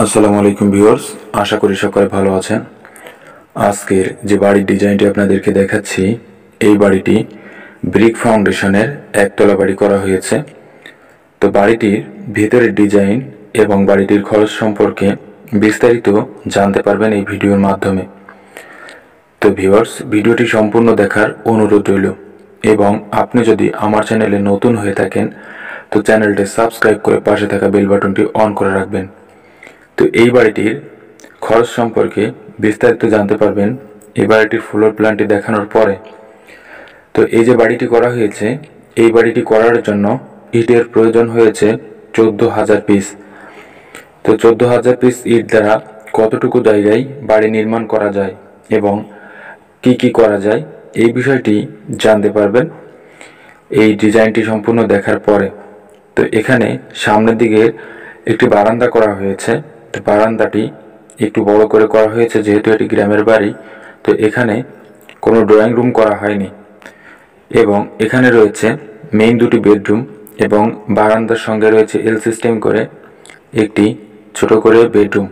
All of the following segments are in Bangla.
আসসালামু আলাইকুম ভিউয়ার্স, আশা করি সকলে ভালো আছেন। আজকের যে বাড়ির ডিজাইনটি আপনাদেরকে দেখাচ্ছি, এই বাড়িটি ব্রিক ফাউন্ডেশনের একতলা বাড়ি করা হয়েছে। তো বাড়িটির ভিতরের ডিজাইন এবং বাড়িটির খরচ সম্পর্কে বিস্তারিত জানতে পারবেন এই ভিডিওর মাধ্যমে। তো ভিউয়ার্স, ভিডিওটি সম্পূর্ণ দেখার অনুরোধ রইল এবং আপনি যদি আমার চ্যানেলে নতুন হয়ে থাকেন তো চ্যানেলটি সাবস্ক্রাইব করে পাশে থাকা বেল বাটনটি অন করে রাখবেন। তো এই বাড়িটির খরচ সম্পর্কে বিস্তারিত জানতে পারবেন এই বাড়িটির ফ্লোর প্ল্যানটি দেখানোর পরে। তো এই যে বাড়িটি করা হয়েছে, এই বাড়িটি করার জন্য ইটের প্রয়োজন হয়েছে 14,000 পিস। তো 14,000 পিস ইট দ্বারা কতটুকু জায়গায় বাড়ি নির্মাণ করা যায় এবং কি করা যায় এই বিষয়টি জানতে পারবেন এই ডিজাইনটি সম্পূর্ণ দেখার পরে। তো এখানে সামনের দিকে একটি বারান্দা করা হয়েছে। তো বারান্দাটি একটু বড় করে করা হয়েছে, যেহেতু এটি গ্রামের বাড়ি। তো এখানে কোনো ড্রয়িং রুম করা হয়নি এবং এখানে রয়েছে মেইন দুটি বেডরুম এবং বারান্দার সঙ্গে রয়েছে এল সিস্টেম করে একটি ছোট করে বেডরুম,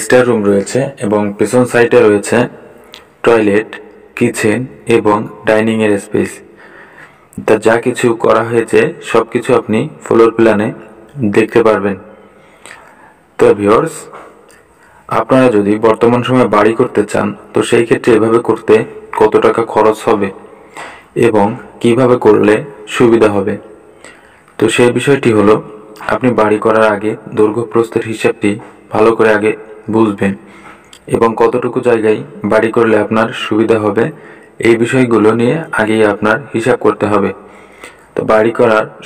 স্টার রুম রয়েছে এবং পেছন সাইডে রয়েছে টয়লেট, কিচেন এবং ডাইনিংয়ের স্পেস। তা যা কিছু করা হয়েছে সব কিছু আপনি ফ্লোর প্ল্যানে দেখতে পারবেন। তো ভিউয়ার্স, আপনারা যদি বর্তমান সময়ে বাড়ি করতে চান তো সেই ক্ষেত্রে এভাবে করতে কত টাকা খরচ হবে এবং কিভাবে করলে সুবিধা হবে, তো সেই বিষয়টি হলো আপনি বাড়ি করার আগে দৈর্ঘ্য প্রস্থের হিসাবটি ভালো করে আগে বুঝবেন এবং কতটুকু জায়গায় বাড়ি করলে আপনার সুবিধা হবে এই বিষয়গুলো নিয়ে আগেই আপনার হিসাব করতে হবে। তো বাড়ি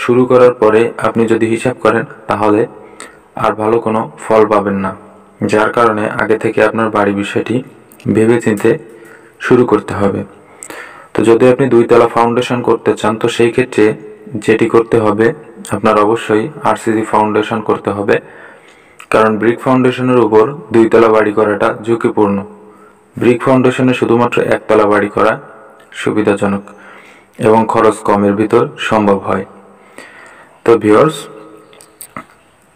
শুরু করার পরে আপনি যদি হিসাব করেন তাহলে আর ভালো কোনো ফল পাবেন না, যার কারণে আগে থেকে আপনার বাড়ি বিষয়টি ভেবেচিন্তে শুরু করতে হবে। তো যদি আপনি 2 তলা ফাউন্ডেশন করতে চান তো সেই ক্ষেত্রে যেটি করতে হবে আপনার অবশ্যই আরসিসি ফাউন্ডেশন করতে হবে, কারণ ব্রিক ফাউন্ডেশনের উপর 2 তলা বাড়ি করাটা ঝুঁকিপূর্ণ। ব্রিক ফাউন্ডেশনে শুধুমাত্র 1 তলা বাড়ি করা সুবিধাজনক এবং খরচ কমের ভিতর সম্ভব হয়। তো ভিউয়ার্স,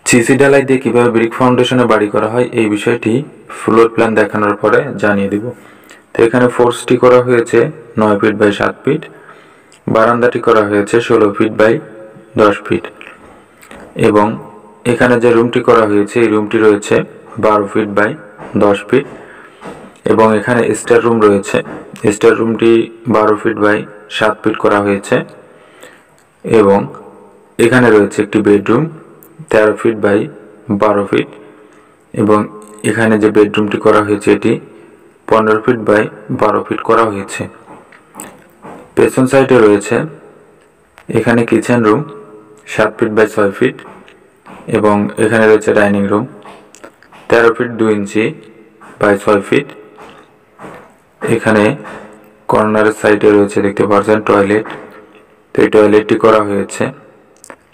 সিসি ঢালাই দিয়ে কীভাবে ব্রিক ফাউন্ডেশনে বাড়ি করা হয় এই বিষয়টি ফ্লোর প্ল্যান দেখানোর পরে জানিয়ে দিব। তো এখানে ফোর্সটি করা হয়েছে 9 ফিট বাই 7 ফিট, বারান্দাটি করা হয়েছে 16 ফিট বাই 10 ফিট এবং এখানে যে রুমটি করা হয়েছে এই রুমটি রয়েছে 12 ফিট বাই 10 ফিট এবং এখানে স্টার রুম রয়েছে। স্টার রুমটি 12 ফিট বাই 7 ফিট করা হয়েছে এবং এখানে রয়েছে একটি বেডরুম 13 ফিট বাই 12 ফিট এবং এখানে যে বেডরুমটি করা হয়েছে এটি 15 ফিট বাই 12 ফিট করা হয়েছে। পেছন সাইডে রয়েছে এখানে kitchen room 7 feet by 6 feet এবং এখানে রয়েছে dining room 13 feet 2 inch by 6 feet. এখানে কর্নারের সাইডে রয়েছে দেখতে পাচ্ছেন টয়লেট। তো এই টয়লেটটি করা হয়েছে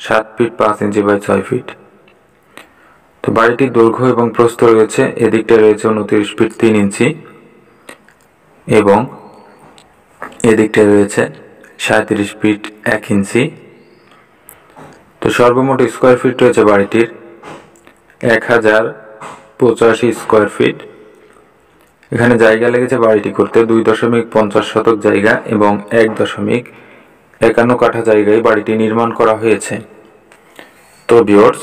7 ফিট 5 ইঞ্চি বাই 6 ফিট। তো বাড়িটির দৈর্ঘ্য এবং প্রস্থ রয়েছে, এদিকটা রয়েছে 29 ফিট 3 ইঞ্চি এবং এদিকটা রয়েছে 37 ফিট 1 ইঞ্চি। তো সর্বমোট স্কোয়ার ফিট রয়েছে বাড়িটির 1085 স্কোয়ার ফিট। এখানে জায়গা লেগেছে বাড়িটি করতে 2.50 শতক জায়গা এবং 1.51 কাঠা জায়গায় বাড়িটি নির্মাণ করা হয়েছে। তো ভিউয়ার্স,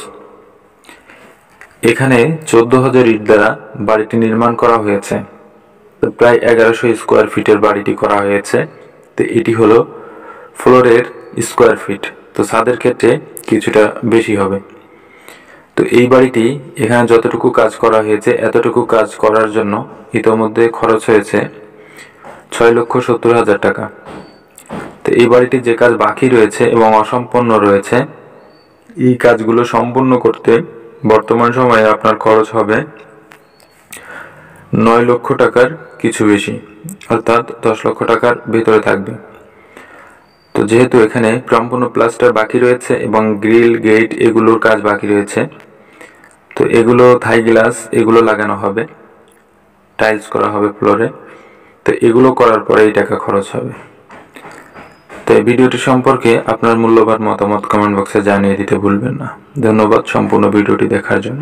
এখানে 14,000 ইট দ্বারা বাড়িটি নির্মাণ করা হয়েছে। তো প্রায় 1100 স্কোয়ার ফিটের বাড়িটি করা হয়েছে। তো এটি হলো ফ্লোরের স্কোয়ার ফিট, তো ছাদের ক্ষেত্রে কিছুটা বেশি হবে। তো এই বাড়িটি এখানে যতটুকু কাজ করা হয়েছে এতটুকু কাজ করার জন্য ইতোমধ্যে খরচ হয়েছে 6,70,000 টাকা। তো এই বাড়িটির যে কাজ বাকি রয়েছে এবং অসম্পূর্ণ রয়েছে এই কাজগুলো সম্পূর্ণ করতে বর্তমান সময়ে আপনার খরচ হবে 9 লক্ষ টাকার কিছু বেশি, অর্থাৎ 10 লক্ষ টাকার ভিতরে থাকবে। তো যেহেতু এখানে সম্পূর্ণ প্লাস্টার বাকি রয়েছে এবং গ্রিল গেট এগুলোর কাজ বাকি রয়েছে, তো এগুলো থাই গ্লাস এগুলো লাগানো হবে, টাইলস করা হবে ফ্লোরে। তো এগুলো করার পরে এই টাকা খরচ হবে। তো এই ভিডিওটি সম্পর্কে আপনার মূল্যবান মতামত কমেন্ট বক্সে জানিয়ে দিতে ভুলবেন না। ধন্যবাদ সম্পূর্ণ ভিডিওটি দেখার জন্য।